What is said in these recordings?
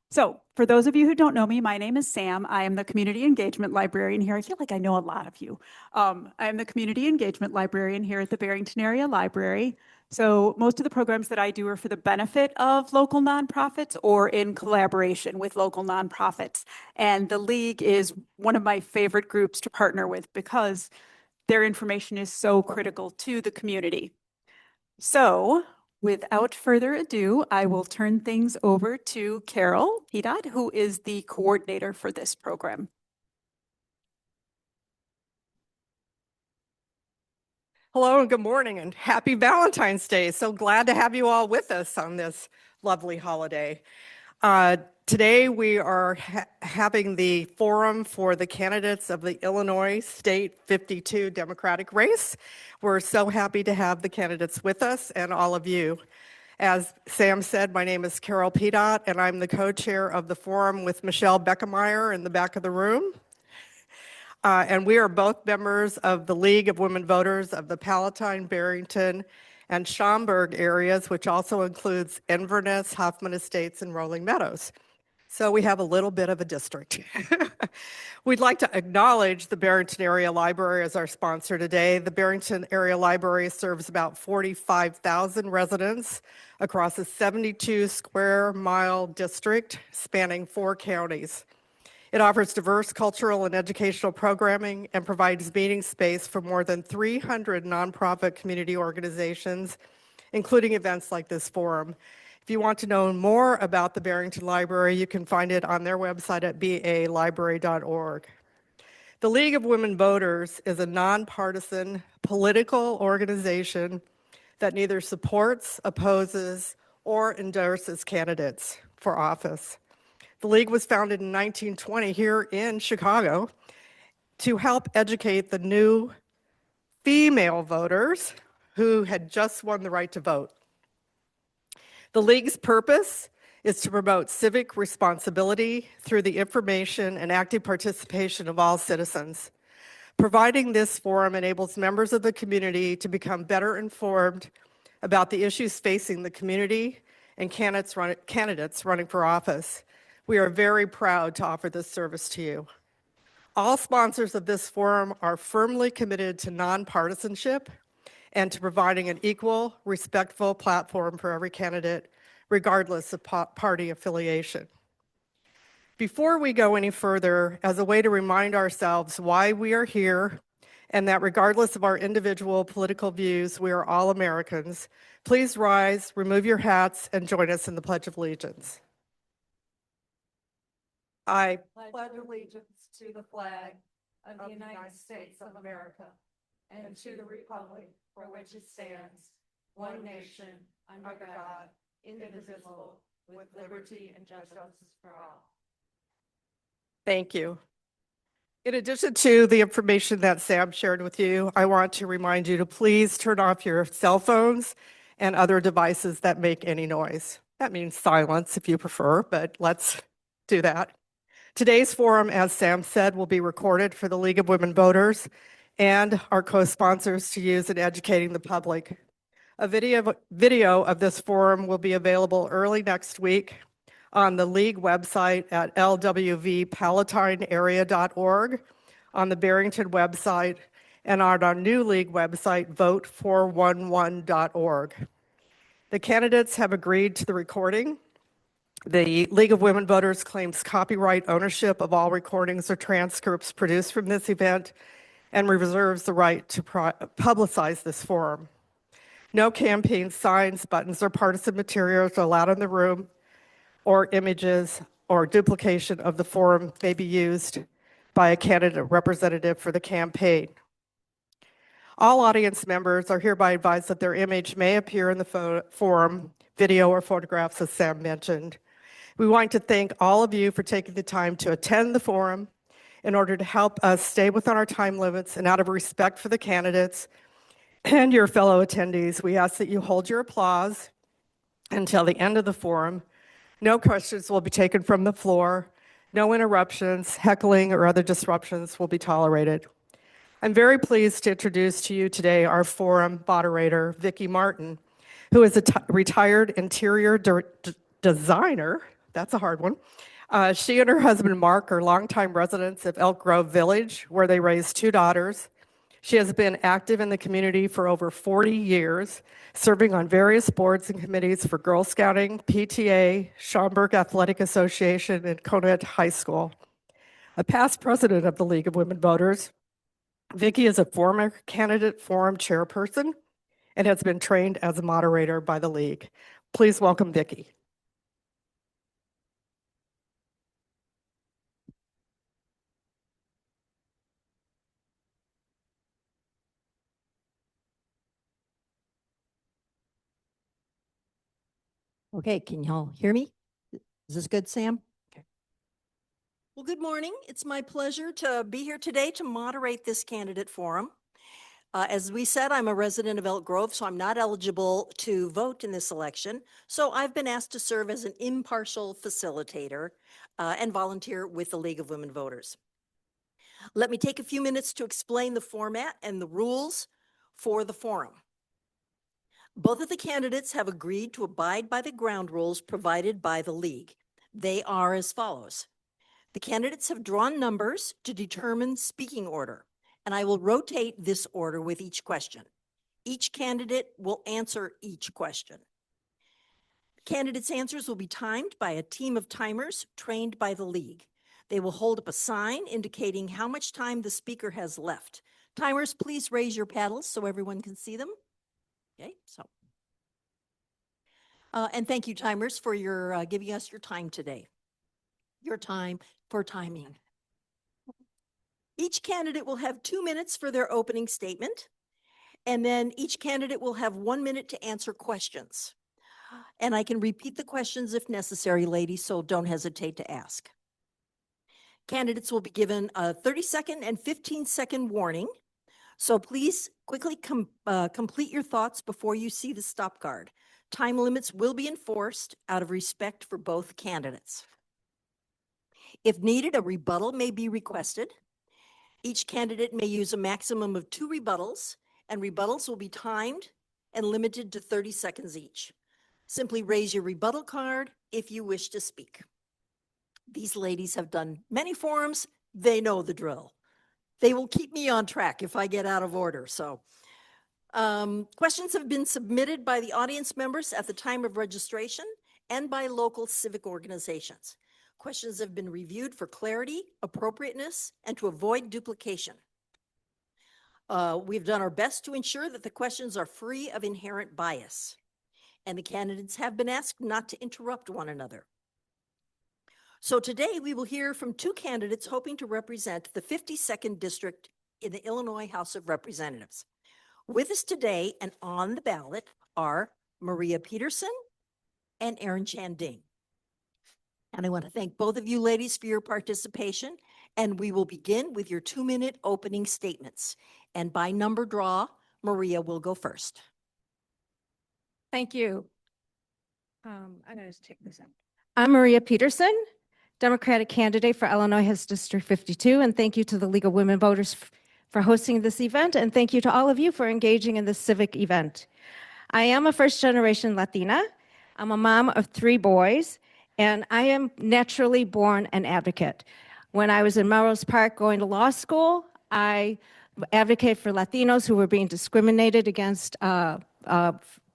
So, for those of you who don't know me, my name is Sam. I am the Community Engagement Librarian here. I feel like I know a lot of you. I am the Community Engagement Librarian here at the Barrington Area Library. So, most of the programs that I do are for the benefit of local nonprofits or in collaboration with local nonprofits. And the League is one of my favorite groups to partner with because their information is so critical to the community. So, without further ado, I will turn things over to Carol Pedot, who is the coordinator for this program. Hello and good morning and happy Valentine's Day. So glad to have you all with us on this lovely holiday. Today we are having the forum for the candidates of the Illinois State 52 Democratic race. We're so happy to have the candidates with us and all of you. As Sam said, my name is Carol Pedot and I'm the co-chair of the forum with Michelle Beckemeyer in the back of the room. And we are both members of the League of Women Voters of the Palatine, Barrington, and Schaumburg areas, which also includes Inverness, Hoffman Estates, and Rolling Meadows. So we have a little bit of a district. We'd like to acknowledge the Barrington Area Library as our sponsor today. The Barrington Area Library serves about 45,000 residents across a 72 square mile district spanning 4 counties. It offers diverse cultural and educational programming and provides meeting space for more than 300 nonprofit community organizations, including events like this forum. If you want to know more about the Barrington Library, you can find it on their website at balibrary.org. The League of Women Voters is a nonpartisan political organization that neither supports, opposes, or endorses candidates for office. The League was founded in 1920 here in Chicago to help educate the new female voters who had just won the right to vote. The League's purpose is to promote civic responsibility through the information and active participation of all citizens. Providing this forum enables members of the community to become better informed about the issues facing the community and candidates running for office. We are very proud to offer this service to you. All sponsors of this forum are firmly committed to nonpartisanship and to providing an equal, respectful platform for every candidate, regardless of party affiliation. Before we go any further, as a way to remind ourselves why we are here and that regardless of our individual political views, we are all Americans, please rise, remove your hats, and join us in the Pledge of Allegiance. I pledge allegiance to the flag of the United States of America and to the republic for which it stands, one nation, under God, indivisible, with liberty and justice for all. Thank you. In addition to the information that Sam shared with you, I want to remind you to please turn off your cell phones and other devices that make any noise. That means silence if you prefer, but let's do that. Today's forum, as Sam said, will be recorded for the League of Women Voters and our co-sponsors to use in educating the public. A video of this forum will be available early next week on the League website at lwvpalatinearea.org, on the Barrington website, and on our new League website, vote411.org. The candidates have agreed to the recording. The League of Women Voters claims copyright ownership of all recordings or transcripts produced from this event and reserves the right to publicize this forum. No campaign signs, buttons, or partisan materials are allowed in the room, or images or duplication of the forum may be used by a candidate representative for the campaign. All audience members are hereby advised that their image may appear in the forum, video, or photographs, as Sam mentioned. We want to thank all of you for taking the time to attend the forum in order to help us stay within our time limits, and out of respect for the candidates and your fellow attendees, we ask that you hold your applause until the end of the forum. No questions will be taken from the floor. No interruptions, heckling, or other disruptions will be tolerated. I'm very pleased to introduce to you today our forum moderator, Vicki Martin, who is a retired interior designer. That's a hard one. She and her husband, Mark, are longtime residents of Elk Grove Village, where they raised two daughters. She has been active in the community for over 40 years, serving on various boards and committees for Girl Scouting, PTA, Schaumburg Athletic Association, and Conant High School. A past president of the League of Women Voters, Vicki is a former candidate forum chairperson and has been trained as a moderator by the League. Please welcome Vicki. Okay, can y'all hear me? Is this good, Sam? Okay. Well, good morning. It's my pleasure to be here today to moderate this candidate forum. As we said, I'm a resident of Elk Grove, so I'm not eligible to vote in this election. So I've been asked to serve as an impartial facilitator and volunteer with the League of Women Voters. Let me take a few minutes to explain the format and the rules for the forum. Both of the candidates have agreed to abide by the ground rules provided by the League. They are as follows. The candidates have drawn numbers to determine speaking order, and I will rotate this order with each question. Each candidate will answer each question. Candidates' answers will be timed by a team of timers trained by the League. They will hold up a sign indicating how much time the speaker has left. Timers, please raise your paddles so everyone can see them. Okay, so. And thank you, timers, for your giving us your time today. Your time for timing. Each candidate will have 2 minutes for their opening statement, and then each candidate will have 1 minute to answer questions. And I can repeat the questions if necessary, ladies, so don't hesitate to ask. Candidates will be given a 30-second and 15-second warning. So please quickly complete your thoughts before you see the stop card. Time limits will be enforced out of respect for both candidates. If needed, a rebuttal may be requested. Each candidate may use a maximum of 2 rebuttals, and rebuttals will be timed and limited to 30 seconds each. Simply raise your rebuttal card if you wish to speak. These ladies have done many forums. They know the drill. They will keep me on track if I get out of order. So questions have been submitted by the audience members at the time of registration and by local civic organizations. Questions have been reviewed for clarity, appropriateness, and to avoid duplication. We've done our best to ensure that the questions are free of inherent bias, and the candidates have been asked not to interrupt one another. So today we will hear from 2 candidates hoping to represent the 52nd District in the Illinois House of Representatives. With us today and on the ballot are Maria Peterson and Erin Chanding. And I want to thank both of you ladies for your participation, and we will begin with your 2-minute opening statements. And by number draw, Maria will go first. Thank you. I'm going to take this out. I'm Maria Peterson, Democratic candidate for Illinois House District 52, and thank you to the League of Women Voters for hosting this event, and thank you to all of you for engaging in this civic event. I am a first-generation Latina. I'm a mom of 3 boys, and I am naturally born an advocate. When I was in Melrose Park going to law school, I advocated for Latinos who were being discriminated against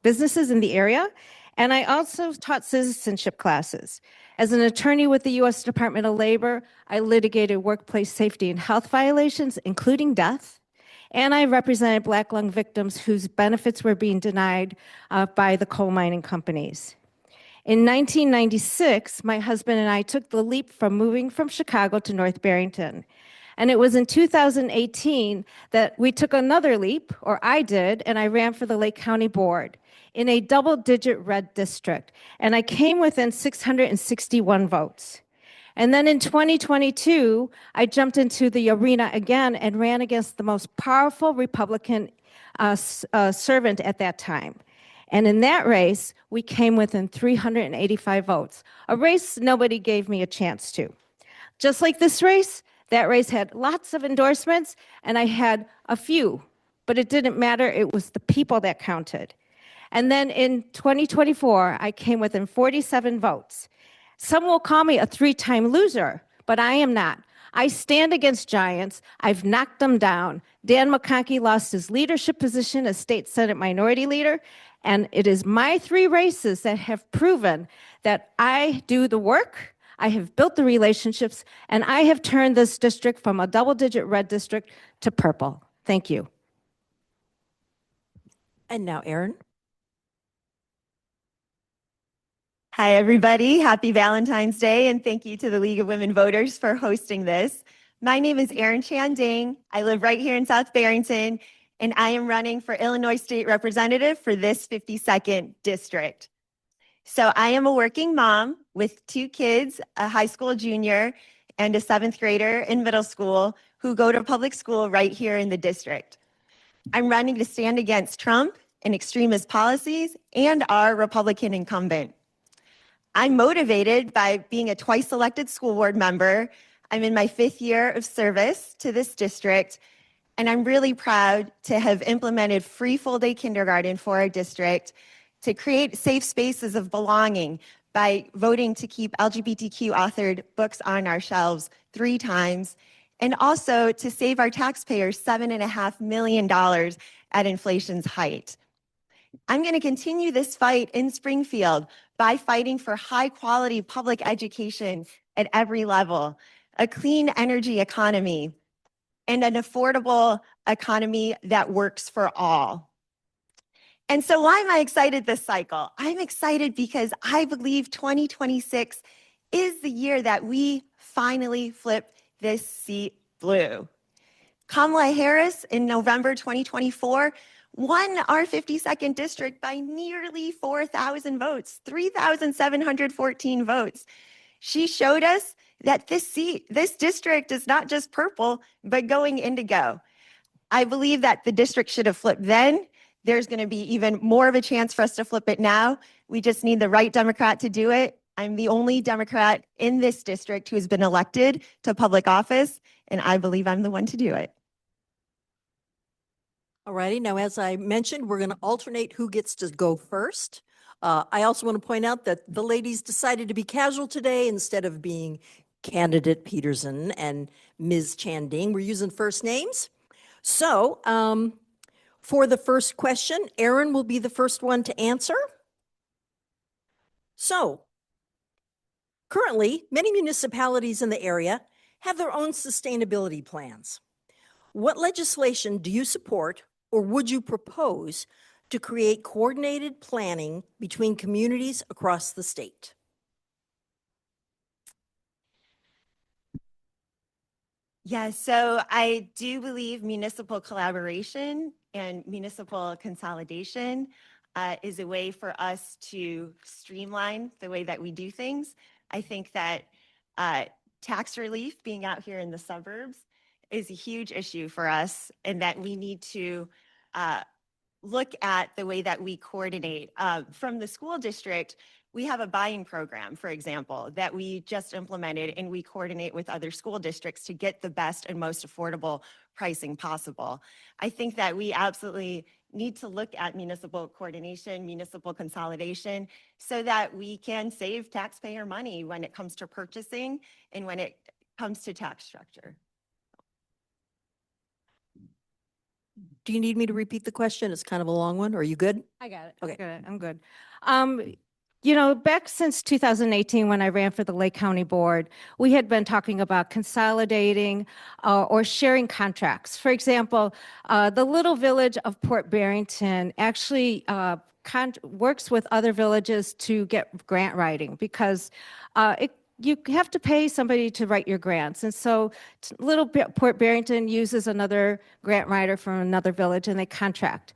businesses in the area, and I also taught citizenship classes. As an attorney with the U.S. Department of Labor, I litigated workplace safety and health violations, including death, and I represented Black lung victims whose benefits were being denied by the coal mining companies. In 1996, my husband and I took the leap from moving from Chicago to North Barrington. And it was in 2018 that we took another leap, or I did, and I ran for the Lake County Board in a double-digit red district. And I came within 661 votes. And then in 2022, I jumped into the arena again and ran against the most powerful Republican servant at that time. And in that race, we came within 385 votes, a race nobody gave me a chance to. Just like this race, that race had lots of endorsements, and I had a few, but it didn't matter. It was the people that counted. And then in 2024, I came within 47 votes. Some will call me a 3-time loser, but I am not. I stand against giants. I've knocked them down. Dan McConkey lost his leadership position as State Senate Minority Leader, and it is my 3 races that have proven that I do the work, I have built the relationships, and I have turned this district from a double-digit red district to purple. Thank you. And now, Erin. Hi, everybody. Happy Valentine's Day, and thank you to the League of Women Voters for hosting this. My name is Erin Chandang. I live right here in South Barrington, and I am running for Illinois State Representative for this 52nd district. So I am a working mom with 2 kids, a high school junior and a 7th grader in middle school who go to public school right here in the district. I'm running to stand against Trump and extremist policies and our Republican incumbent. I'm motivated by being a twice elected school board member. I'm in my 5th year of service to this district, and I'm really proud to have implemented free full-day kindergarten for our district, to create safe spaces of belonging by voting to keep LGBTQ authored books on our shelves 3 times, and also to save our taxpayers $7.5 million at inflation's height. I'm going to continue this fight in Springfield by fighting for high quality public education at every level, a clean energy economy, and an affordable economy that works for all. And so why am I excited this cycle? I'm excited because I believe 2026 is the year that we finally flip this seat blue. Kamala Harris in November 2024 won our 52nd district by nearly 4,000 votes, 3,714 votes. She showed us that this district is not just purple, but going indigo. I believe that the district should have flipped then. There's going to be even more of a chance for us to flip it now. We just need the right Democrat to do it. I'm the only Democrat in this district who has been elected to public office, and I believe I'm the one to do it. All righty. Now, as I mentioned, we're going to alternate who gets to go first. I also want to point out that the ladies decided to be casual today instead of being candidate Peterson and Ms. Chandang. We're using first names. So for the first question, Erin will be the first one to answer. So currently, many municipalities in the area have their own sustainability plans. What legislation do you support or would you propose to create coordinated planning between communities across the state? Yeah, so I do believe municipal collaboration and municipal consolidation is a way for us to streamline the way that we do things. I think that tax relief, being out here in the suburbs, is a huge issue for us, and that we need to look at the way that we coordinate. From the school district, we have a buying program, for example, that we just implemented, and we coordinate with other school districts to get the best and most affordable pricing possible. I think that we absolutely need to look at municipal coordination, municipal consolidation, so that we can save taxpayer money when it comes to purchasing and when it comes to tax structure. Do you need me to repeat the question? It's kind of a long one. Are you good? I got it. Okay. Good. I'm good. You know, back since 2018, when I ran for the Lake County Board, we had been talking about consolidating or sharing contracts. For example, the little village of Port Barrington actually works with other villages to get grant writing because you have to pay somebody to write your grants. And so little Port Barrington uses another grant writer from another village, and they contract.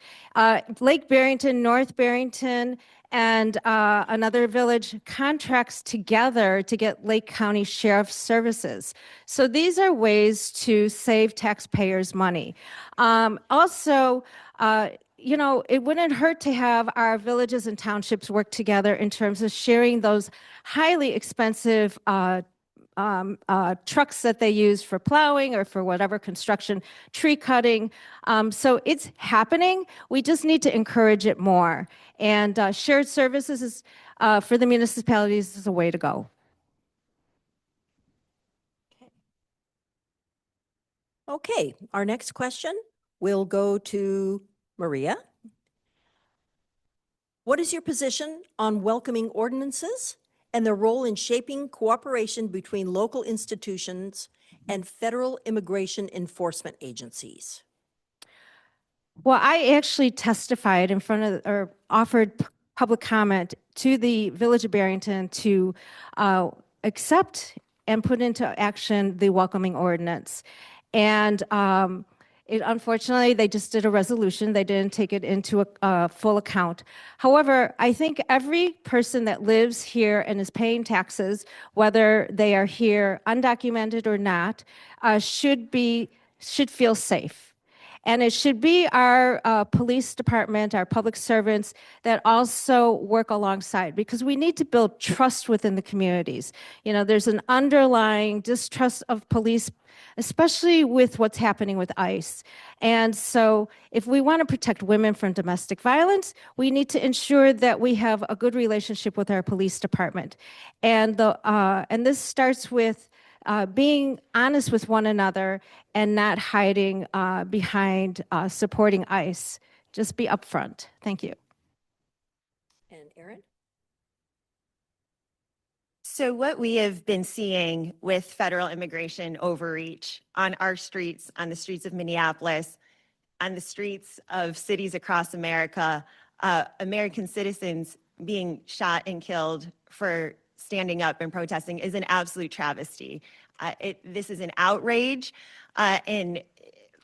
Lake Barrington, North Barrington, and another village contracts together to get Lake County Sheriff's Services. So these are ways to save taxpayers money. Also, you know, it wouldn't hurt to have our villages and townships work together in terms of sharing those highly expensive trucks that they use for plowing or for whatever construction, tree cutting. So it's happening. We just need to encourage it more. And shared services is, for the municipalities is a way to go. Okay, our next question will go to Maria. What is your position on welcoming ordinances and their role in shaping cooperation between local institutions and federal immigration enforcement agencies? Well, I actually testified in front of, or offered public comment to the Village of Barrington to accept and put into action the welcoming ordinance. And unfortunately, they just did a resolution. They didn't take it into a full account. However, I think every person that lives here and is paying taxes, whether they are here undocumented or not, should feel safe. And it should be our police department, our public servants that also work alongside, because we need to build trust within the communities. You know, there's an underlying distrust of police, especially with what's happening with ICE. And so if we want to protect women from domestic violence, we need to ensure that we have a good relationship with our police department. And this starts with being honest with one another and not hiding behind supporting ICE. Just be upfront. Thank you. And Erin? So what we have been seeing with federal immigration overreach on our streets, on the streets of Minneapolis, on the streets of cities across America, American citizens being shot and killed for standing up and protesting is an absolute travesty. This is an outrage, and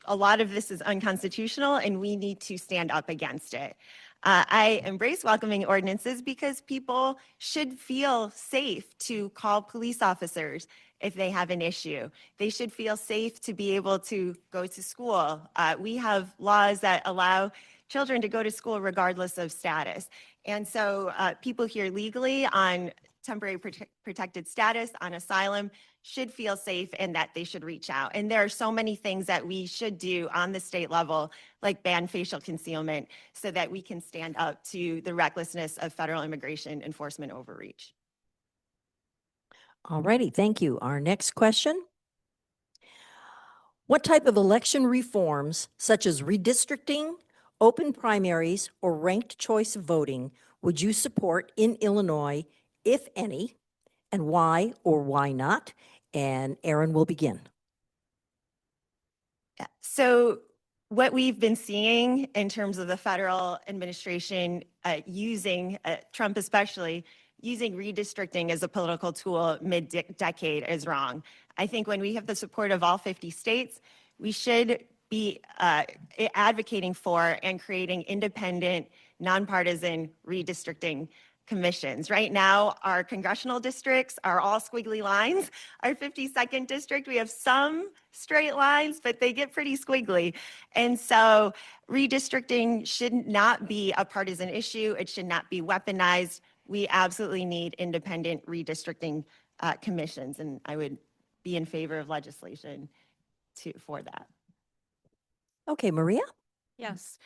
a lot of this is unconstitutional, and we need to stand up against it. I embrace welcoming ordinances because people should feel safe to call police officers if they have an issue. They should feel safe to be able to go to school. We have laws that allow children to go to school regardless of status. And so people here legally on temporary protected status, on asylum, should feel safe and that they should reach out. And there are so many things that we should do on the state level, like ban facial concealment, so that we can stand up to the recklessness of federal immigration enforcement overreach. All righty, thank you. Our next question. What type of election reforms, such as redistricting, open primaries, or ranked choice voting, would you support in Illinois, if any, and why or why not? And Erin will begin. Yeah. So what we've been seeing in terms of the federal administration using, Trump especially, using redistricting as a political tool mid-decade is wrong. I think when we have the support of all 50 states, we should be advocating for and creating independent, nonpartisan redistricting commissions. Right now, our congressional districts are all squiggly lines. Our 52nd district, we have some straight lines, but they get pretty squiggly. And so redistricting should not be a partisan issue. It should not be weaponized. We absolutely need independent redistricting commissions, and I would be in favor of legislation for that. Okay, Maria? Yes.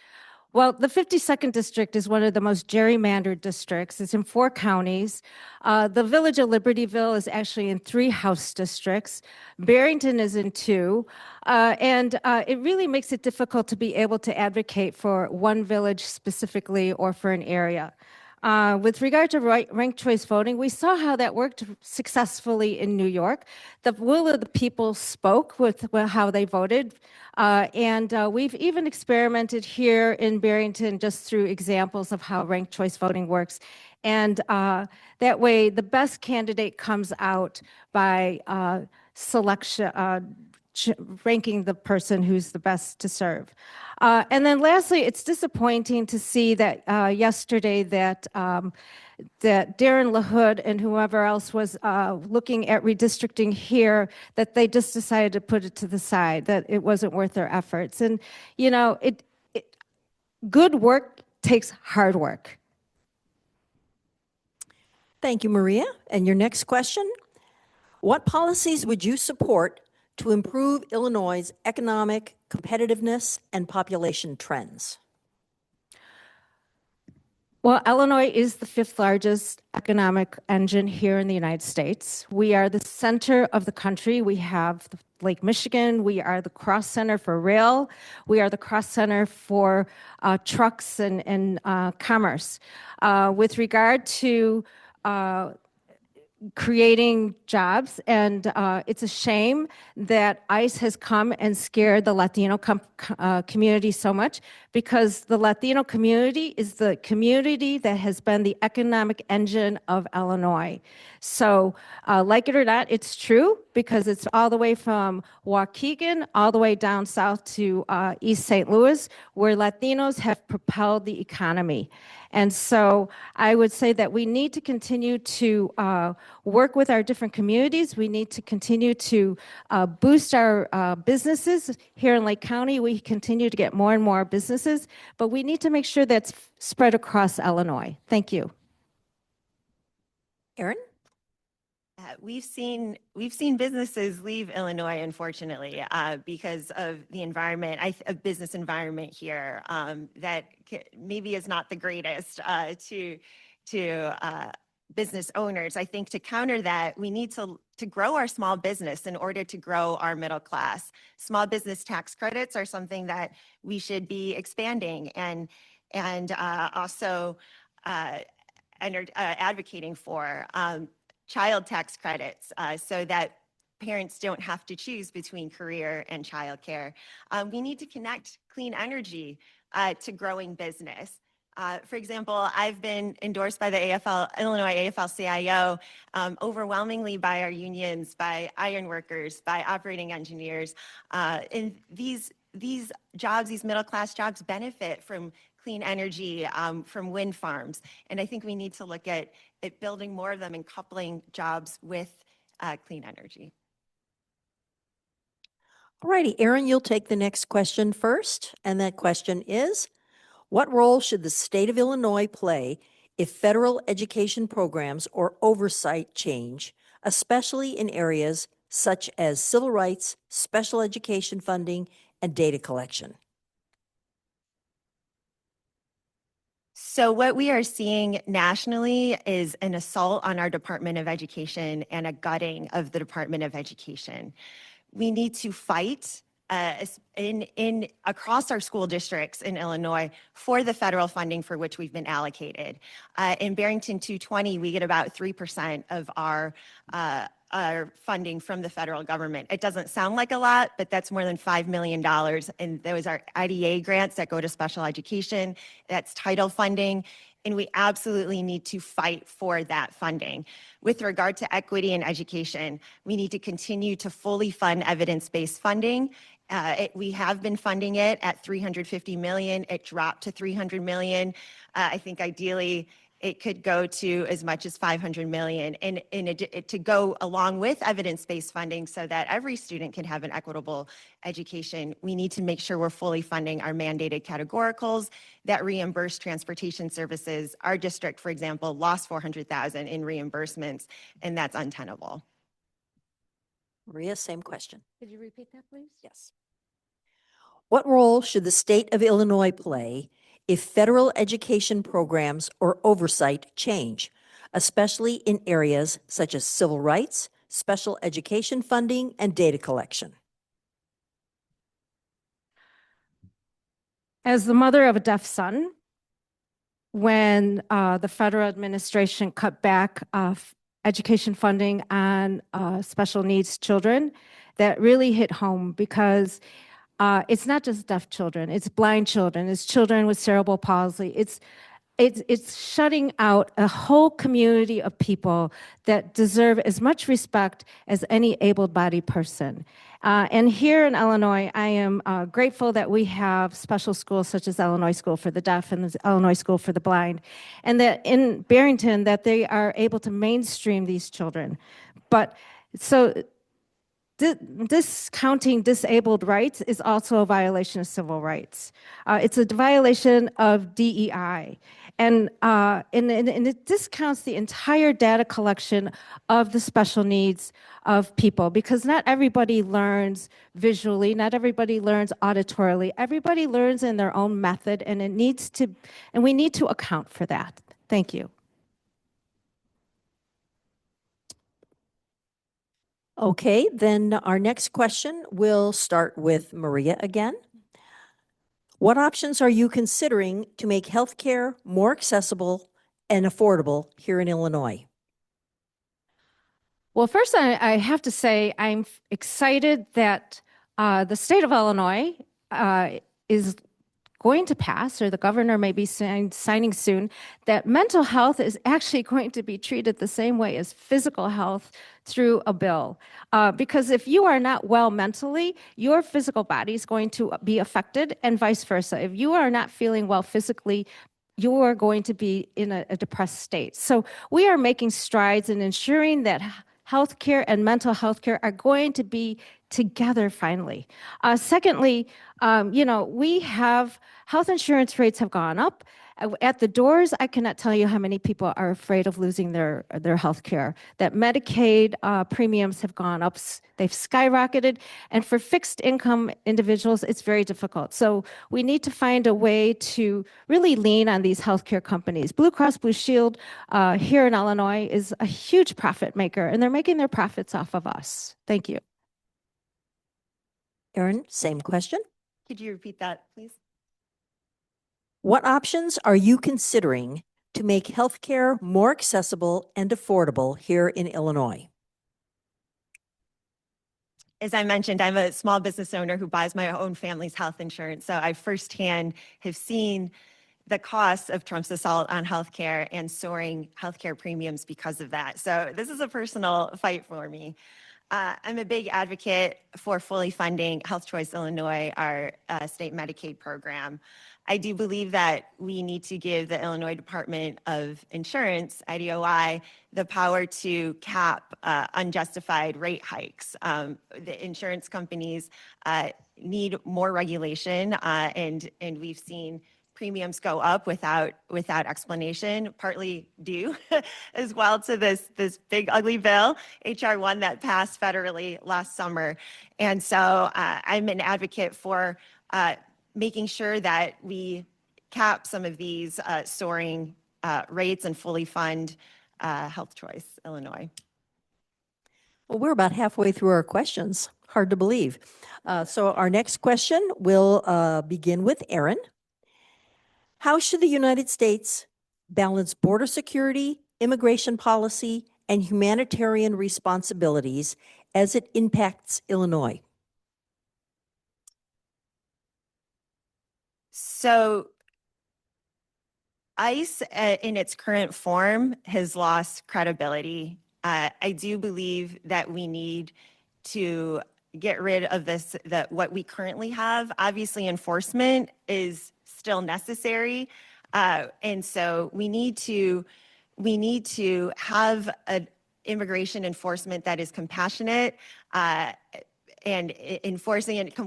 Well, the 52nd district is one of the most gerrymandered districts. It's in 4 counties. The village of Libertyville is actually in 3 House districts. Barrington is in 2. And it really makes it difficult to be able to advocate for one village specifically or for an area. With regard to ranked choice voting, we saw how that worked successfully in New York. The will of the people spoke with how they voted. And we've even experimented here in Barrington just through examples of how ranked choice voting works. And that way, the best candidate comes out by selection, ranking the person who's the best to serve. And then lastly, it's disappointing to see that yesterday that that Darren LaHood and whoever else was looking at redistricting here, that they just decided to put it to the side, that it wasn't worth their efforts. And, you know, good work takes hard work. Thank you, Maria. And your next question. What policies would you support to improve Illinois' economic competitiveness and population trends? Well, Illinois is the 5th largest economic engine here in the United States. We are the center of the country. We have the Lake Michigan. We are the cross center for rail. We are the cross center for trucks and commerce. With regard to creating jobs, and it's a shame that ICE has come and scared the Latino community so much, because the Latino community is the community that has been the economic engine of Illinois. So like it or not, it's true, because it's all the way from Waukegan all the way down south to East St. Louis, where Latinos have propelled the economy. And so I would say that we need to continue to work with our different communities. We need to continue to boost our businesses. Here in Lake County, we continue to get more and more businesses, but we need to make sure that's spread across Illinois. Thank you. Erin? We've seen businesses leave Illinois, unfortunately, because of the environment, a business environment here that maybe is not the greatest to business owners. I think to counter that, we need to grow our small business in order to grow our middle class. Small business tax credits are something that we should be expanding and also advocating for. Child tax credits so that parents don't have to choose between career and childcare. We need to connect clean energy to growing business. For example, I've been endorsed by the Illinois AFL-CIO overwhelmingly by our unions, by iron workers, by operating engineers. And these jobs, these middle-class jobs, benefit from clean energy from wind farms. And I think we need to look at building more of them and coupling jobs with clean energy. All righty, Erin, you'll take the next question first. And that question is, what role should the state of Illinois play if federal education programs or oversight change, especially in areas such as civil rights, special education funding, and data collection? So what we are seeing nationally is an assault on our Department of Education and a gutting of the Department of Education. We need to fight across our school districts in Illinois for the federal funding for which we've been allocated. In Barrington 220, we get about 3% of our funding from the federal government. It doesn't sound like a lot, but that's more than $5 million. And those are IDA grants that go to special education. That's title funding. And we absolutely need to fight for that funding. With regard to equity in education, we need to continue to fully fund evidence-based funding. We have been funding it at $350 million. It dropped to $300 million. I think ideally it could go to as much as $500 million, and to go along with evidence-based funding so that every student can have an equitable education. We need to make sure we're fully funding our mandated categoricals that reimburse transportation services. Our district, for example, lost $400,000 in reimbursements, and that's untenable. Maria, same question. Could you repeat that, please? Yes. What role should the state of Illinois play if federal education programs or oversight change, especially in areas such as civil rights, special education funding, and data collection? As the mother of a deaf son, when the federal administration cut back education funding on special needs children, that really hit home, because it's not just deaf children, it's blind children, it's children with cerebral palsy. It's shutting out a whole community of people that deserve as much respect as any able-bodied person. And here in Illinois, I am grateful that we have special schools such as Illinois School for the Deaf and the Illinois School for the Blind, and that in Barrington that they are able to mainstream these children. But so discounting disabled rights is also a violation of civil rights. It's a violation of DEI. And it discounts the entire data collection of the special needs of people, because not everybody learns visually, not everybody learns auditorily. Everybody learns in their own method, and we need to account for that. Thank you. Okay, then our next question will start with Maria again. What options are you considering to make healthcare more accessible and affordable here in Illinois? Well, first, I have to say I'm excited that the state of Illinois is going to pass, or the governor may be signing soon, that mental health is actually going to be treated the same way as physical health through a bill. Because if you are not well mentally, your physical body is going to be affected, and vice versa. If you are not feeling well physically, you are going to be in a depressed state. So we are making strides in ensuring that healthcare and mental health care are going to be together finally. Secondly, we have health insurance rates have gone up. At the doors, I cannot tell you how many people are afraid of losing their health care. That Medicaid premiums have gone up, they've skyrocketed. And for fixed income individuals, it's very difficult. So we need to find a way to really lean on these healthcare companies. Blue Cross Blue Shield here in Illinois is a huge profit maker, and they're making their profits off of us. Thank you. Erin, same question. Could you repeat that, please? What options are you considering to make healthcare more accessible and affordable here in Illinois? As I mentioned, I'm a small business owner who buys my own family's health insurance. So I firsthand have seen the costs of Trump's assault on healthcare and soaring healthcare premiums because of that. So this is a personal fight for me. I'm a big advocate for fully funding Health Choice Illinois, our state Medicaid program. I do believe that we need to give the Illinois Department of Insurance, IDOI, the power to cap unjustified rate hikes. The insurance companies need more regulation, and we've seen premiums go up without explanation, partly due as well to this big ugly bill, HR 1, that passed federally last summer. And so I'm an advocate for making sure that we cap some of these soaring rates and fully fund Health Choice Illinois. Well, we're about halfway through our questions. Hard to believe. So our next question will begin with Erin. How should the United States balance border security, immigration policy, and humanitarian responsibilities as it impacts Illinois? So ICE in its current form has lost credibility. I do believe that we need to get rid of what we currently have. Obviously, enforcement is still necessary. And so we need to have an immigration enforcement that is compassionate and enforcing it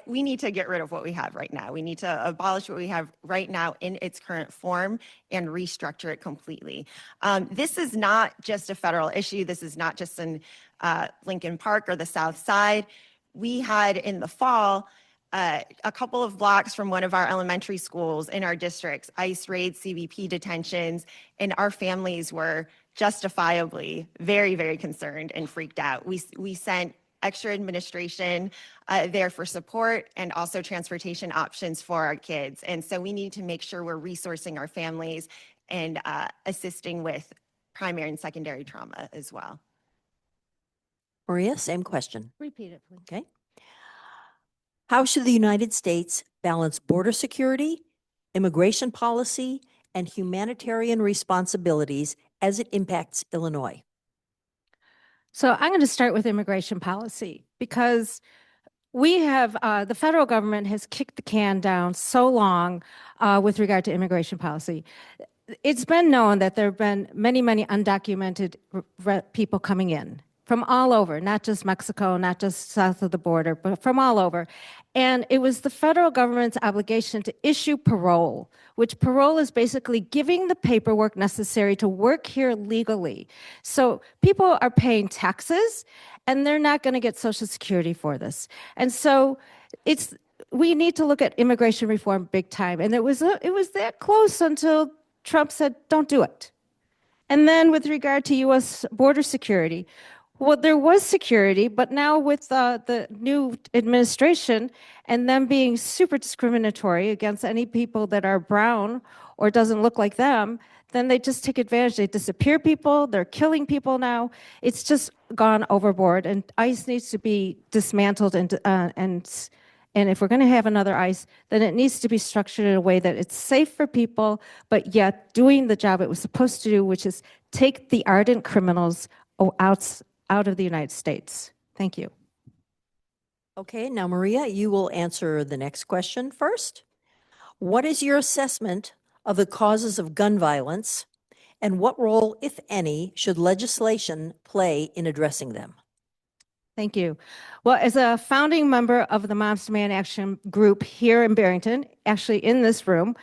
we need to get rid of what we have right now. We need to abolish what we have right now in its current form and restructure it completely. This is not just a federal issue. This is not just in Lincoln Park or the South Side. We had in the fall, a couple of blocks from one of our elementary schools in our districts, ICE raids, CBP detentions, and our families were justifiably very, very concerned and freaked out. We sent extra administration there for support and also transportation options for our kids. And so we need to make sure we're resourcing our families and assisting with primary and secondary trauma as well. Maria, same question. Repeat it, please. Okay. How should the United States balance border security, immigration policy, and humanitarian responsibilities as it impacts Illinois? So I'm going to start with immigration policy because we have, the federal government has kicked the can down so long with regard to immigration policy. It's been known that there have been many, many undocumented people coming in from all over, not just Mexico, not just south of the border, but from all over. And it was the federal government's obligation to issue parole, which parole is basically giving the paperwork necessary to work here legally. So people are paying taxes and they're not going to get Social Security for this. And so we need to look at immigration reform big time. And it was that close until Trump said, don't do it. And then with regard to U.S. border security, Well, there was security, but now with the new administration and them being super discriminatory against any people that are brown or doesn't look like them, then they just take advantage. They disappear people. They're killing people now. It's just gone overboard, and ICE needs to be dismantled and if we're going to have another ICE, then it needs to be structured in a way that it's safe for people, but yet doing the job it was supposed to do, which is take the ardent criminals out of the United States. Thank you. Okay, now Maria, you will answer the next question first. What is your assessment of the causes of gun violence, and what role, if any, should legislation play in addressing them? Thank you. Well, as a founding member of the Moms Demand Action group here in Barrington, actually in this room,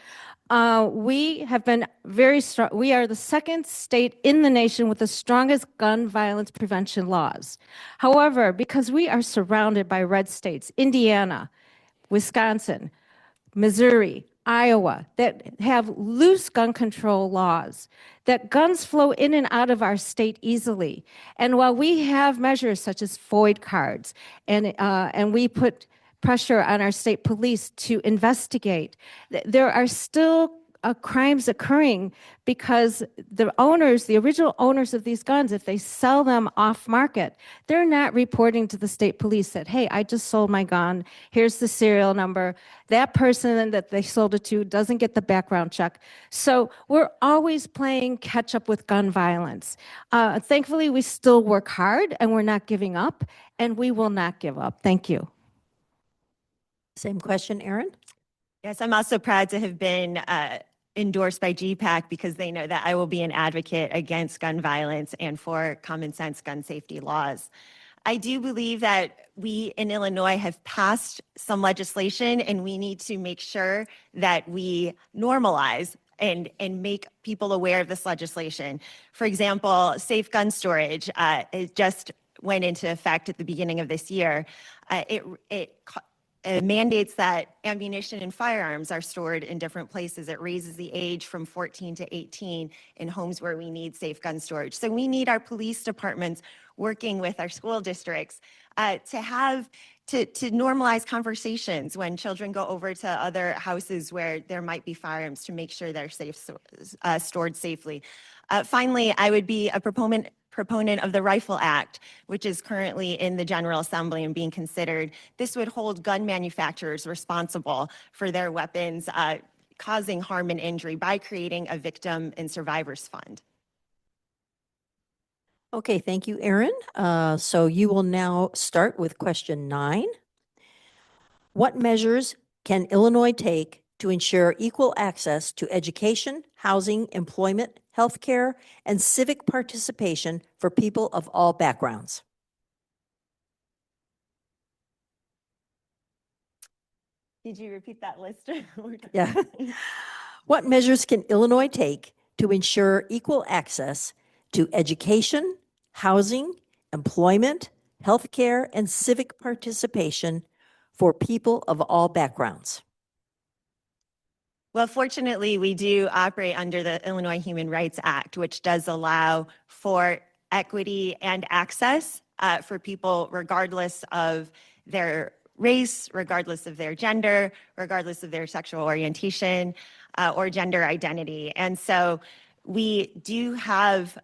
we have been very strong. We are the second state in the nation with the strongest gun violence prevention laws. However, because we are surrounded by red states, Indiana, Wisconsin, Missouri, Iowa, that have loose gun control laws, that guns flow in and out of our state easily. And while we have measures such as FOID cards, and we put pressure on our state police to investigate, there are still crimes occurring because the owners, the original owners of these guns, if they sell them off market, they're not reporting to the state police that, hey, I just sold my gun, here's the serial number. That person that they sold it to doesn't get the background check. So we're always playing catch up with gun violence. Thankfully, we still work hard and we're not giving up, and we will not give up. Thank you. Same question, Erin? Yes, I'm also proud to have been endorsed by GPAC because they know that I will be an advocate against gun violence and for common sense gun safety laws. I do believe that we in Illinois have passed some legislation, and we need to make sure that we normalize and make people aware of this legislation. For example, safe gun storage, it just went into effect at the beginning of this year. It mandates that ammunition and firearms are stored in different places. It raises the age from 14 to 18 in homes where we need safe gun storage. So we need our police departments working with our school districts to normalize conversations when children go over to other houses where there might be firearms to make sure they're stored safely. Finally, I would be a proponent of the Rifle Act, which is currently in the General Assembly and being considered. This would hold gun manufacturers responsible for their weapons causing harm and injury by creating a victim and survivors fund. Okay, thank you, Erin. So you will now start with question 9. What measures can Illinois take to ensure equal access to education, housing, employment, healthcare, and civic participation for people of all backgrounds? Did you repeat that list? Yeah. What measures can Illinois take to ensure equal access to education, housing, employment, healthcare, and civic participation for people of all backgrounds? Well, fortunately, we do operate under the Illinois Human Rights Act, which does allow for equity and access for people regardless of their race, regardless of their gender, regardless of their sexual orientation or gender identity. And so we do have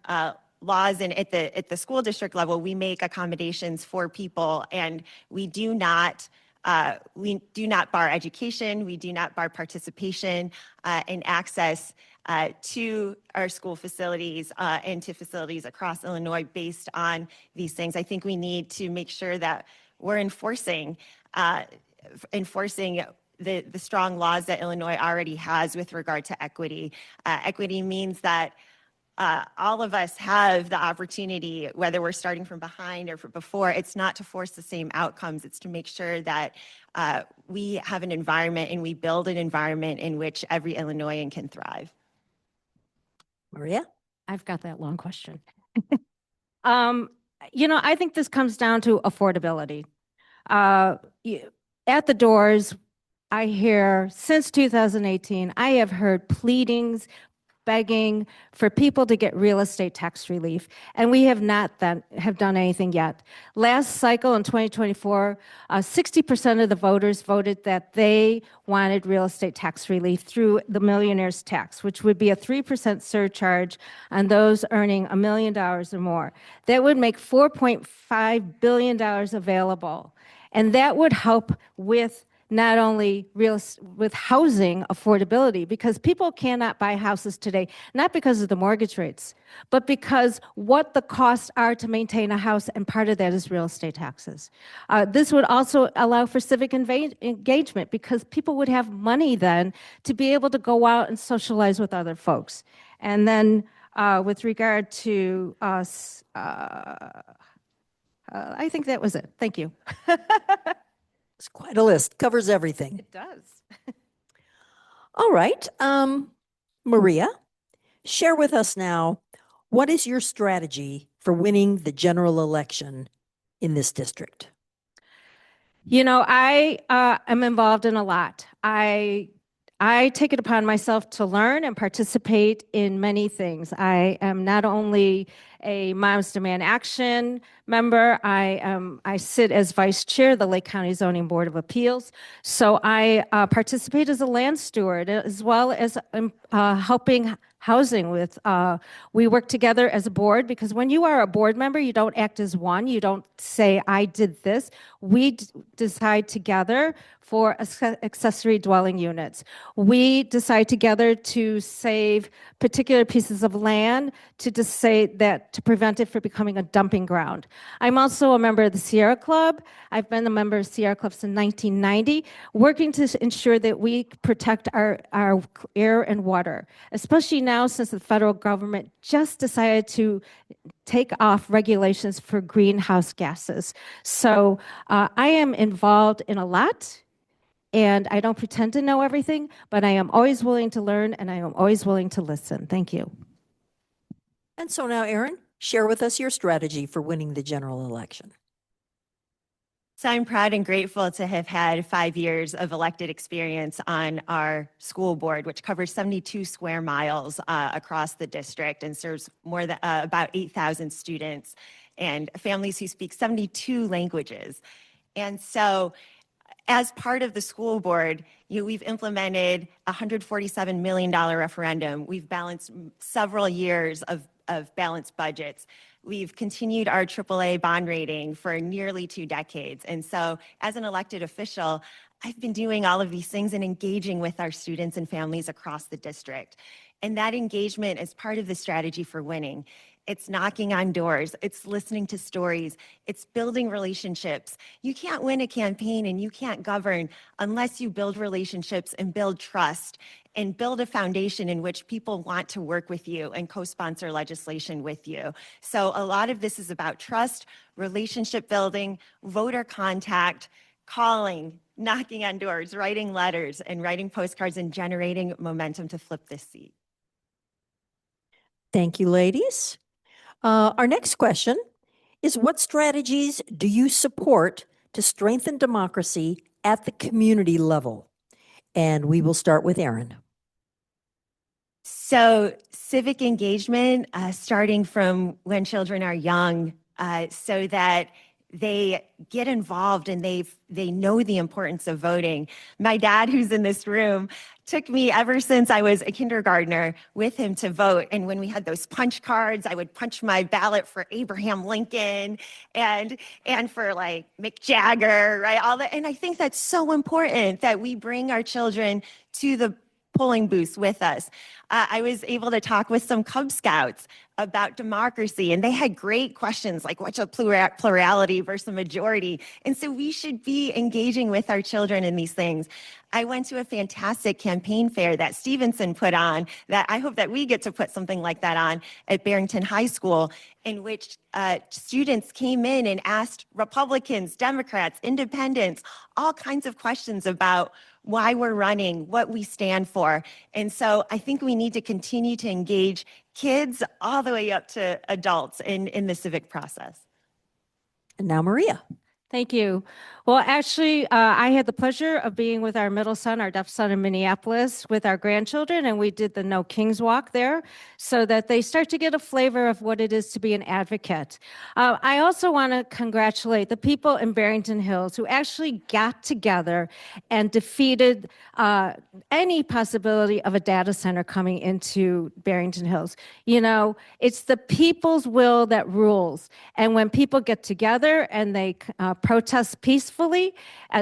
laws, and at the school district level, we make accommodations for people, and we do not bar education, we do not bar participation and access to our school facilities and to facilities across Illinois based on these things. I think we need to make sure that we're enforcing the strong laws that Illinois already has with regard to equity. Equity means that all of us have the opportunity, whether we're starting from behind or from before. It's not to force the same outcomes. It's to make sure that we have an environment and we build an environment in which every Illinoisan can thrive. Maria? I've got that long question. I think this comes down to affordability. At the doors, I hear since 2018, I have heard pleadings, begging for people to get real estate tax relief, and we have not done anything yet. Last cycle in 2024, 60% of the voters voted that they wanted real estate tax relief through the millionaire's tax, which would be a 3% surcharge on those earning $1 million or more. That would make $4.5 billion available, and that would help with not only with housing affordability, because people cannot buy houses today, not because of the mortgage rates, but because what the costs are to maintain a house, and part of that is real estate taxes. This would also allow for civic engagement, because people would have money then to be able to go out and socialize with other folks. And then with regard to us, I think that was it. Thank you. It's quite a list, covers everything. It does. All right, Maria, share with us now, what is your strategy for winning the general election in this district? You know, I am involved in a lot. I take it upon myself to learn and participate in many things. I am not only a Moms Demand Action member, I sit as vice chair of the Lake County Zoning Board of Appeals. So I participate as a land steward, as well as helping housing with, we work together as a board, because when you are a board member, you don't act as one. You don't say, I did this. We decide together for accessory dwelling units. We decide together to save particular pieces of land to say that to prevent it from becoming a dumping ground. I'm also a member of the Sierra Club. I've been a member of Sierra Club since 1990, working to ensure that we protect our air and water, especially now since the federal government just decided to take off regulations for greenhouse gases. So I am involved in a lot. And I don't pretend to know everything, but I am always willing to learn, and I am always willing to listen. Thank you. And so now, Erin, share with us your strategy for winning the general election. So I'm proud and grateful to have had 5 years of elected experience on our school board, which covers 72 square miles across the district and serves more than about 8,000 students and families who speak 72 languages. And so as part of the school board, we've implemented a $147 million referendum. We've balanced several years of balanced budgets. We've continued our AAA bond rating for nearly 2 decades. And so as an elected official, I've been doing all of these things and engaging with our students and families across the district. And that engagement is part of the strategy for winning. It's knocking on doors, it's listening to stories, it's building relationships. You can't win a campaign and you can't govern unless you build relationships and build trust and build a foundation in which people want to work with you and co-sponsor legislation with you. So a lot of this is about trust, relationship building, voter contact, calling, knocking on doors, writing letters, and writing postcards and generating momentum to flip this seat. Thank you, ladies. Our next question is, what strategies do you support to strengthen democracy at the community level? And we will start with Erin. So civic engagement, starting from when children are young, so that they get involved and they know the importance of voting. My dad, who's in this room, took me ever since I was a kindergartner with him to vote. And when we had those punch cards, I would punch my ballot for Abraham Lincoln and for like Mick Jagger, right? All that. And I think that's so important that we bring our children to the polling booths with us. I was able to talk with some Cub Scouts about democracy, and they had great questions like what's a plurality versus a majority. And so we should be engaging with our children in these things. I went to a fantastic campaign fair that Stevenson put on, that I hope that we get to put something like that on at Barrington High School, in which students came in and asked Republicans, Democrats, independents, all kinds of questions about why we're running, what we stand for. And so I think we need to continue to engage kids all the way up to adults in the civic process. And now, Maria. Thank you. Well, actually, I had the pleasure of being with our middle son, our deaf son in Minneapolis with our grandchildren, and we did the No Kings Walk there so that they start to get a flavor of what it is to be an advocate. I also want to congratulate the people in Barrington Hills who actually got together and defeated any possibility of a data center coming into Barrington Hills. You know, it's the people's will that rules. And when people get together and they protest peacefully,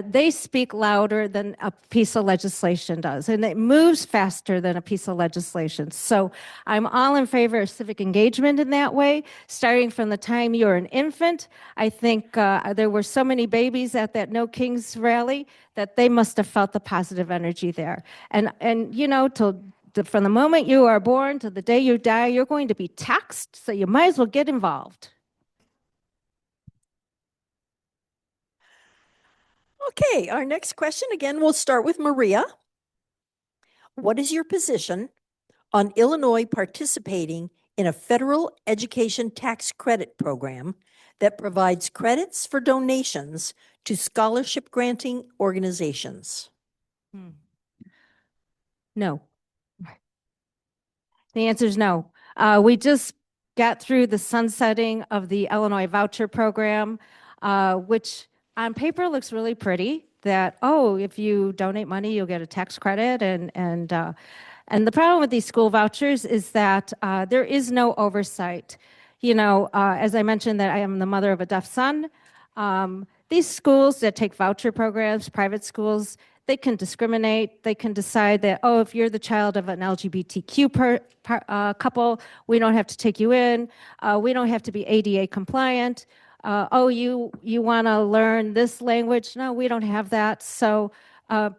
they speak louder than a piece of legislation does. And it moves faster than a piece of legislation. So I'm all in favor of civic engagement in that way, starting from the time you're an infant. I think there were so many babies at that No Kings rally that they must have felt the positive energy there. And you know, from the moment you are born to the day you die, you're going to be taxed, so you might as well get involved. Okay, our next question again, we'll start with Maria. What is your position on Illinois participating in a federal education tax credit program that provides credits for donations to scholarship granting organizations? No. The answer is no. We just got through the sunsetting of the Illinois voucher program, which on paper looks really pretty. That, oh, if you donate money, you'll get a tax credit. And the problem with these school vouchers is that there is no oversight. You know, as I mentioned, that I am the mother of a deaf son. These schools that take voucher programs, private schools, they can discriminate. They can decide that, oh, if you're the child of an LGBTQ couple, we don't have to take you in. We don't have to be ADA compliant. Oh, you want to learn this language? No, we don't have that. So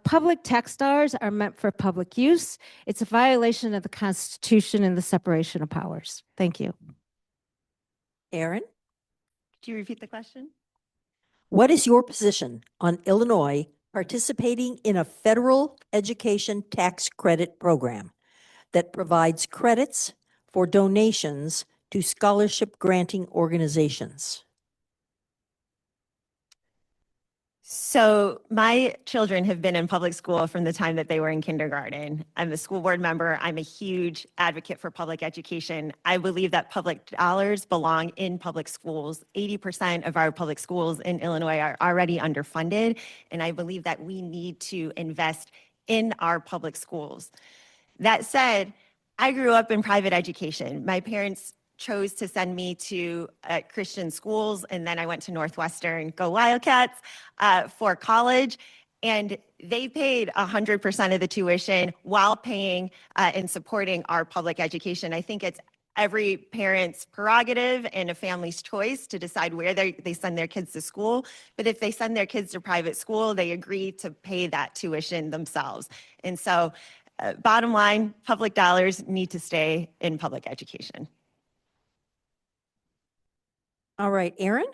public tax dollars are meant for public use. It's a violation of the Constitution and the separation of powers. Thank you. Aaron, Could you repeat the question? what is your position on Illinois participating in a federal education tax credit program that provides credits for donations to scholarship granting organizations? So my children have been in public school from the time that they were in kindergarten. I'm a school board member. I'm a huge advocate for public education. I believe that public dollars belong in public schools. 80% of our public schools in Illinois are already underfunded, and I believe that we need to invest in our public schools. That said, I grew up in private education. My parents chose to send me to Christian schools, and then I went to Northwestern, go Wildcats, for college. And they paid 100% of the tuition while paying and supporting our public education. I think it's every parent's prerogative and a family's choice to decide where they send their kids to school. But if they send their kids to private school, they agree to pay that tuition themselves. And so bottom line, public dollars need to stay in public education. All right, Aaron,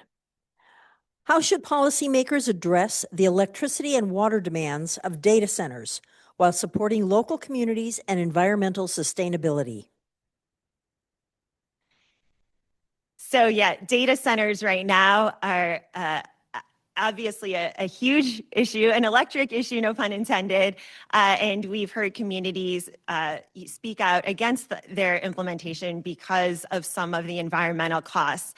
how should policymakers address the electricity and water demands of data centers while supporting local communities and environmental sustainability? So yeah, data centers right now are obviously a huge issue, an electric issue, no pun intended. And we've heard communities speak out against their implementation because of some of the environmental costs.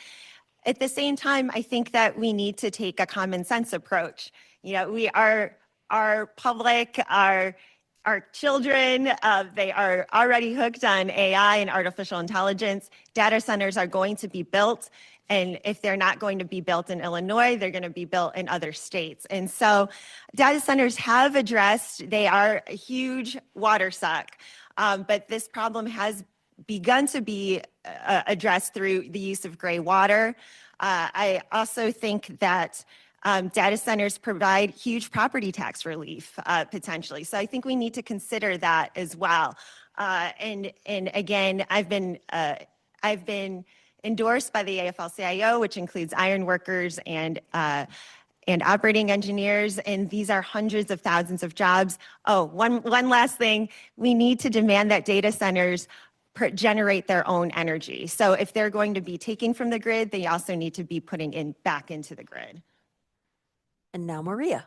At the same time, I think that we need to take a common sense approach. You know, our public, our children, they are already hooked on AI and artificial intelligence. Data centers are going to be built. And if they're not going to be built in Illinois, they're going to be built in other states. And so data centers have addressed, they are a huge water suck. But this problem has begun to be addressed through the use of gray water. I also think that data centers provide huge property tax relief potentially. So I think we need to consider that as well. And again, I've been endorsed by the AFL-CIO, which includes iron workers and operating engineers, and these are hundreds of thousands of jobs. Oh, one last thing, we need to demand that data centers generate their own energy. So if they're going to be taking from the grid, they also need to be putting back into the grid. And now Maria.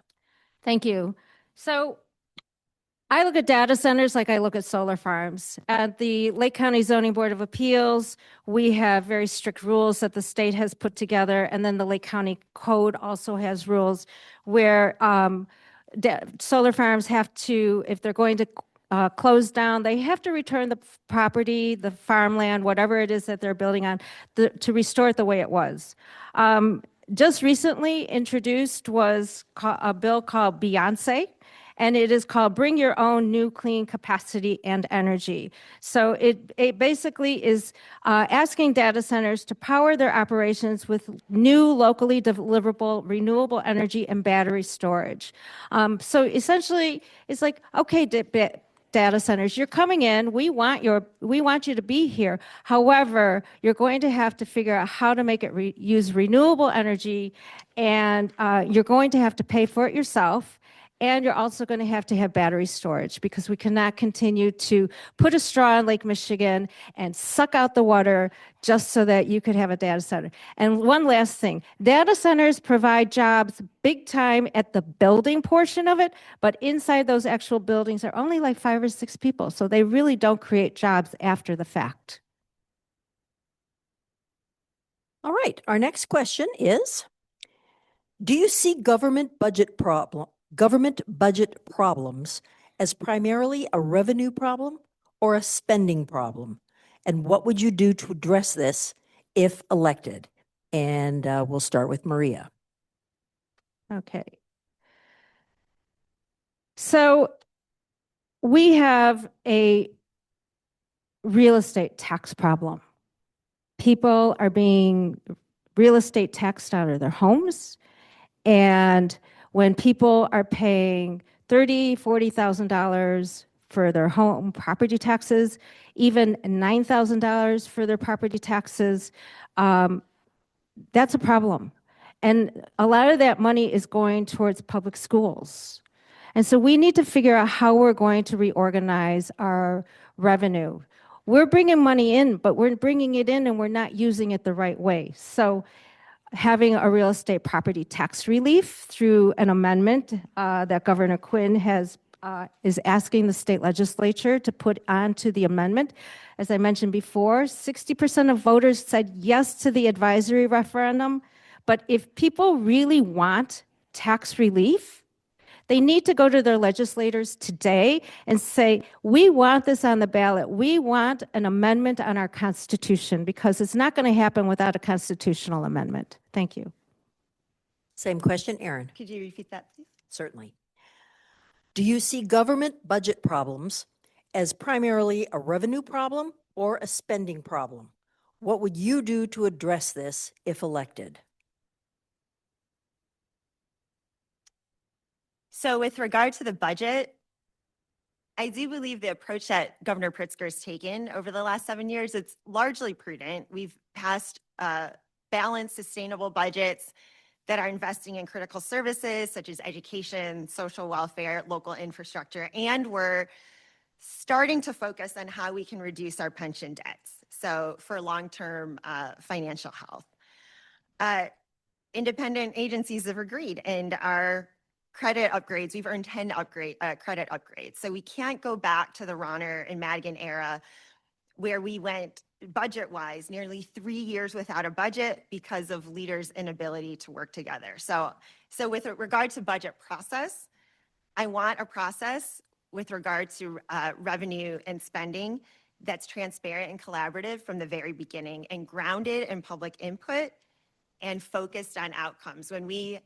Thank you. So I look at data centers like I look at solar farms. At the Lake County Zoning Board of Appeals, we have very strict rules that the state has put together, and then the Lake County Code also has rules where solar farms have to, if they're going to close down, they have to return the property, the farmland, whatever it is that they're building on, to restore it the way it was. Just recently introduced was a bill called Beyonce, and it is called Bring Your Own New Clean Capacity and Energy. So it basically is asking data centers to power their operations with new locally deliverable renewable energy and battery storage. So essentially, it's like, okay, data centers, you're coming in, we want you to be here. However, you're going to have to figure out how to make it use renewable energy, and you're going to have to pay for it yourself. And you're also going to have battery storage, because we cannot continue to put a straw in Lake Michigan and suck out the water just so that you could have a data center. And one last thing, data centers provide jobs big time at the building portion of it, but inside those actual buildings are only like 5 or 6 people. So they really don't create jobs after the fact. All right, our next question is, do you see government budget problems as primarily a revenue problem or a spending problem? And what would you do to address this if elected? And we'll start with Maria. Okay. So we have a real estate tax problem. People are being real estate taxed out of their homes. And when people are paying $30,000, $40,000 for their home property taxes, even $9,000 for their property taxes, that's a problem. And a lot of that money is going towards public schools. And so we need to figure out how we're going to reorganize our revenue. We're bringing money in, but we're bringing it in and we're not using it the right way. So having a real estate property tax relief through an amendment that Governor Quinn is asking the state legislature to put onto the amendment. As I mentioned before, 60% of voters said yes to the advisory referendum. But if people really want tax relief, they need to go to their legislators today and say, we want this on the ballot. We want an amendment on our Constitution, because it's not going to happen without a constitutional amendment. Thank you. Same question, Aaron. Could you repeat that, please? Certainly. Do you see government budget problems as primarily a revenue problem or a spending problem? What would you do to address this if elected? So with regard to the budget, I do believe the approach that Governor Pritzker's taken over the last 7 years, it's largely prudent. We've passed balanced, sustainable budgets that are investing in critical services such as education, social welfare, local infrastructure, and we're starting to focus on how we can reduce our pension debts, so for long-term financial health. Independent agencies have agreed, and our credit upgrades, we've earned 10 credit upgrades. So we can't go back to the Ronner and Madigan era where we went budget-wise nearly 3 years without a budget because of leaders' inability to work together. So with regard to budget process, I want a process with regard to revenue and spending that's transparent and collaborative from the very beginning and grounded in public input and focused on outcomes. When we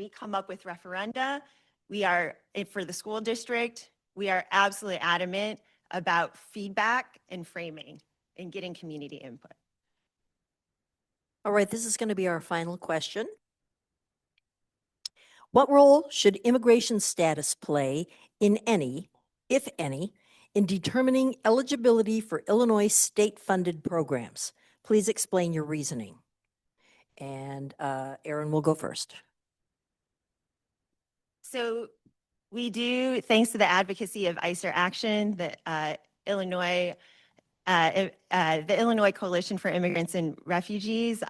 come up with referenda, we are, for the school district, we are absolutely adamant about feedback and framing and getting community input. All right, this is going to be our final question. What role should immigration status play in any, if any, in determining eligibility for Illinois state-funded programs? Please explain your reasoning. And Aaron will go first. So we do, thanks to the advocacy of ICER Action, that Illinois the Illinois Coalition for Immigrants and Refugees,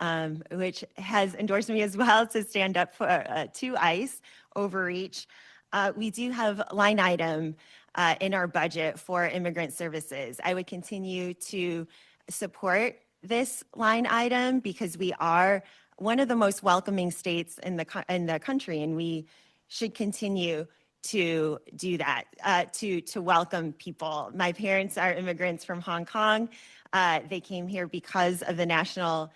which has endorsed me as well to stand up for to ICE overreach. We do have line item in our budget for immigrant services. I would continue to support this line item because we are one of the most welcoming states in the country, and we should continue to do that, to welcome people. My parents are immigrants from Hong Kong. They came here because of the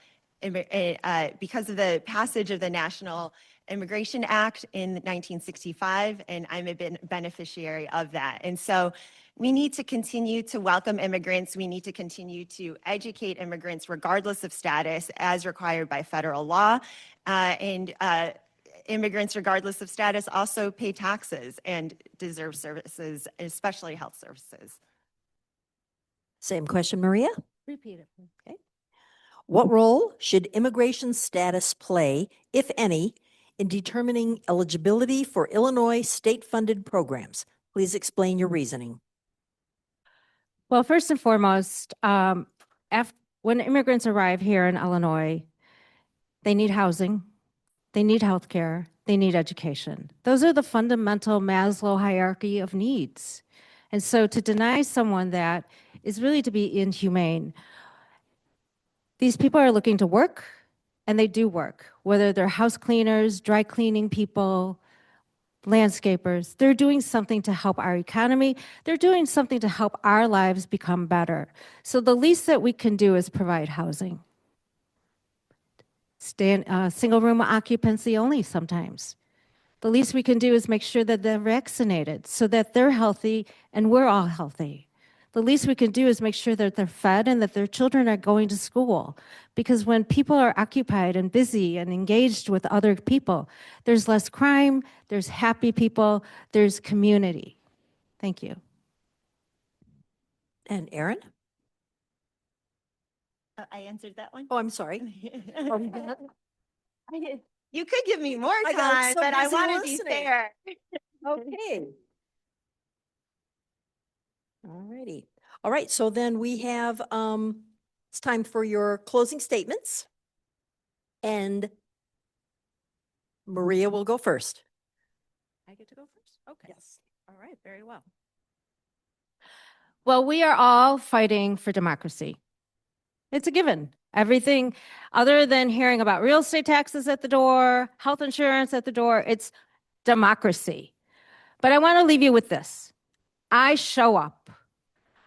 because of the passage of the National Immigration Act in 1965, and I'm a beneficiary of that. And so we need to continue to welcome immigrants. We need to continue to educate immigrants regardless of status as required by federal law. Immigrants, regardless of status, also pay taxes and deserve services, especially health services. Same question, Maria. Repeat it. Okay. What role should immigration status play, if any, in determining eligibility for Illinois state-funded programs? Please explain your reasoning. Well, first and foremost, when immigrants arrive here in Illinois, they need housing, they need health care, they need education. Those are the fundamental Maslow hierarchy of needs. And so to deny someone that is really to be inhumane. These people are looking to work, and they do work, whether they're house cleaners, dry cleaning people, landscapers. They're doing something to help our economy. They're doing something to help our lives become better. So the least that we can do is provide housing. Single room occupancy only sometimes. The least we can do is make sure that they're vaccinated so that they're healthy and we're all healthy. The least we can do is make sure that they're fed and that their children are going to school. Because when people are occupied and busy and engaged with other people, there's less crime, there's happy people, there's community. Thank you. And Aaron? I answered that one. Oh, I'm sorry. You could give me more I got time, so but I busy want to be listening. fair. Okay. All righty. All right, so then we have, it's time for your closing statements. And Maria will go first. I get to go first? Okay. Yes. All right, very well. Well, we are all fighting for democracy. It's a given. Everything other than hearing about real estate taxes at the door, health insurance at the door, it's democracy. But I want to leave you with this. I show up.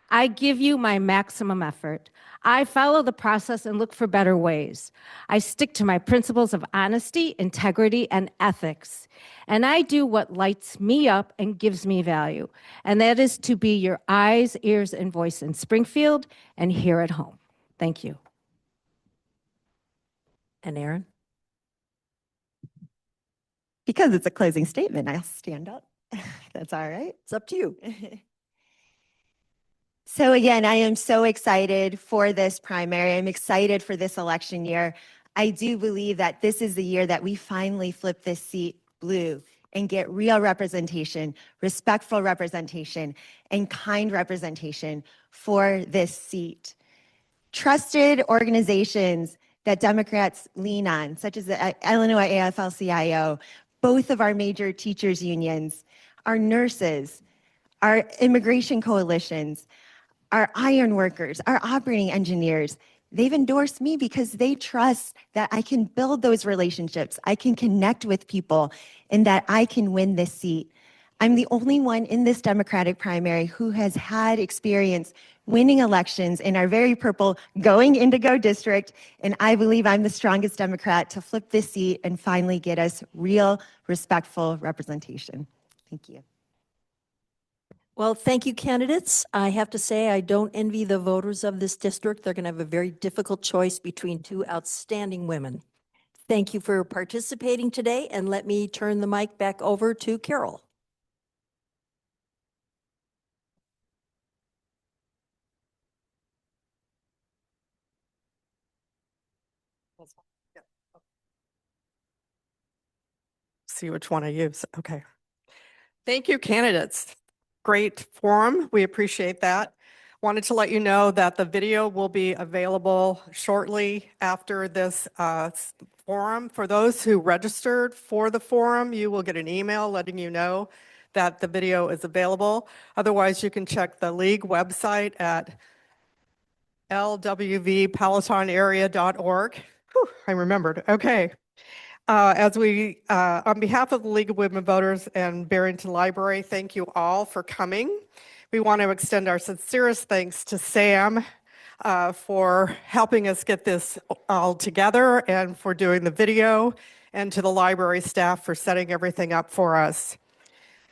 I give you my maximum effort. I follow the process and look for better ways. I stick to my principles of honesty, integrity, and ethics. And I do what lights me up and gives me value. And that is to be your eyes, ears, and voice in Springfield and here at home. Thank you. And Aaron? Because it's a closing statement, I'll stand up. That's all right. It's up to you. So again, I am so excited for this primary. I'm excited for this election year. I do believe that this is the year that we finally flip this seat blue and get real representation, respectful representation, and kind representation for this seat. Trusted organizations that Democrats lean on, such as the Illinois AFL-CIO, both of our major teachers unions, our nurses, our immigration coalitions, our iron workers, our operating engineers, they've endorsed me because they trust that I can build those relationships, I can connect with people, and that I can win this seat. I'm the only one in this Democratic primary who has had experience winning elections in our very purple going indigo district, and I believe I'm the strongest Democrat to flip this seat and finally get us real, respectful representation. Thank you. Well, thank you, candidates. I have to say, I don't envy the voters of this district. They're going to have a very difficult choice between two outstanding women. Thank you for participating today, and let me turn the mic back over to Carol. See which one I use. Okay. Thank you, candidates. Great forum. We appreciate that. Wanted to let you know that the video will be available shortly after this forum. For those who registered for the forum, you will get an email letting you know that the video is available. Otherwise, you can check the league website at lwvpalatinearea.org. Whew, I remembered. Okay. On behalf of the League of Women Voters and Barrington Library, thank you all for coming. We want to extend our sincerest thanks to Sam for helping us get this all together and for doing the video, and to the library staff for setting everything up for us.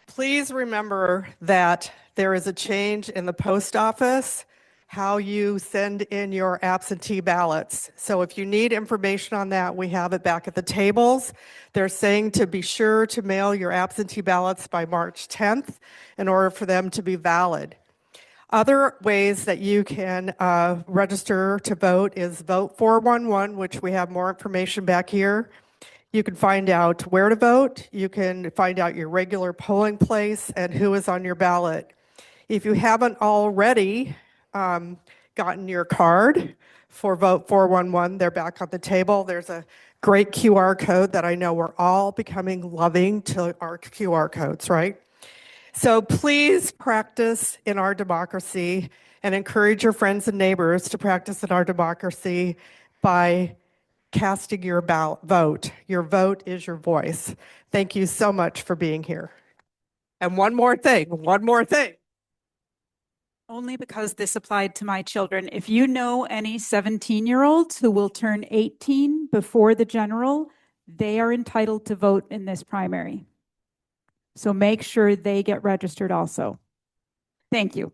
Please remember that there is a change in the post office, how you send in your absentee ballots. So if you need information on that, we have it back at the tables. They're saying to be sure to mail your absentee ballots by March 10th in order for them to be valid. Other ways that you can register to vote is Vote 411, which we have more information back here. You can find out where to vote. You can find out your regular polling place and who is on your ballot. If you haven't already gotten your card for Vote 411, they're back on the table. There's a great QR code that I know we're all becoming loving to our QR codes, right? So please practice in our democracy and encourage your friends and neighbors to practice in our democracy by casting your vote. Your vote is your voice. Thank you so much for being here. And one more thing. Only because this applied to my children. If you know any 17-year-olds who will turn 18 before the general, they are entitled to vote in this primary. So make sure they get registered also. Thank you.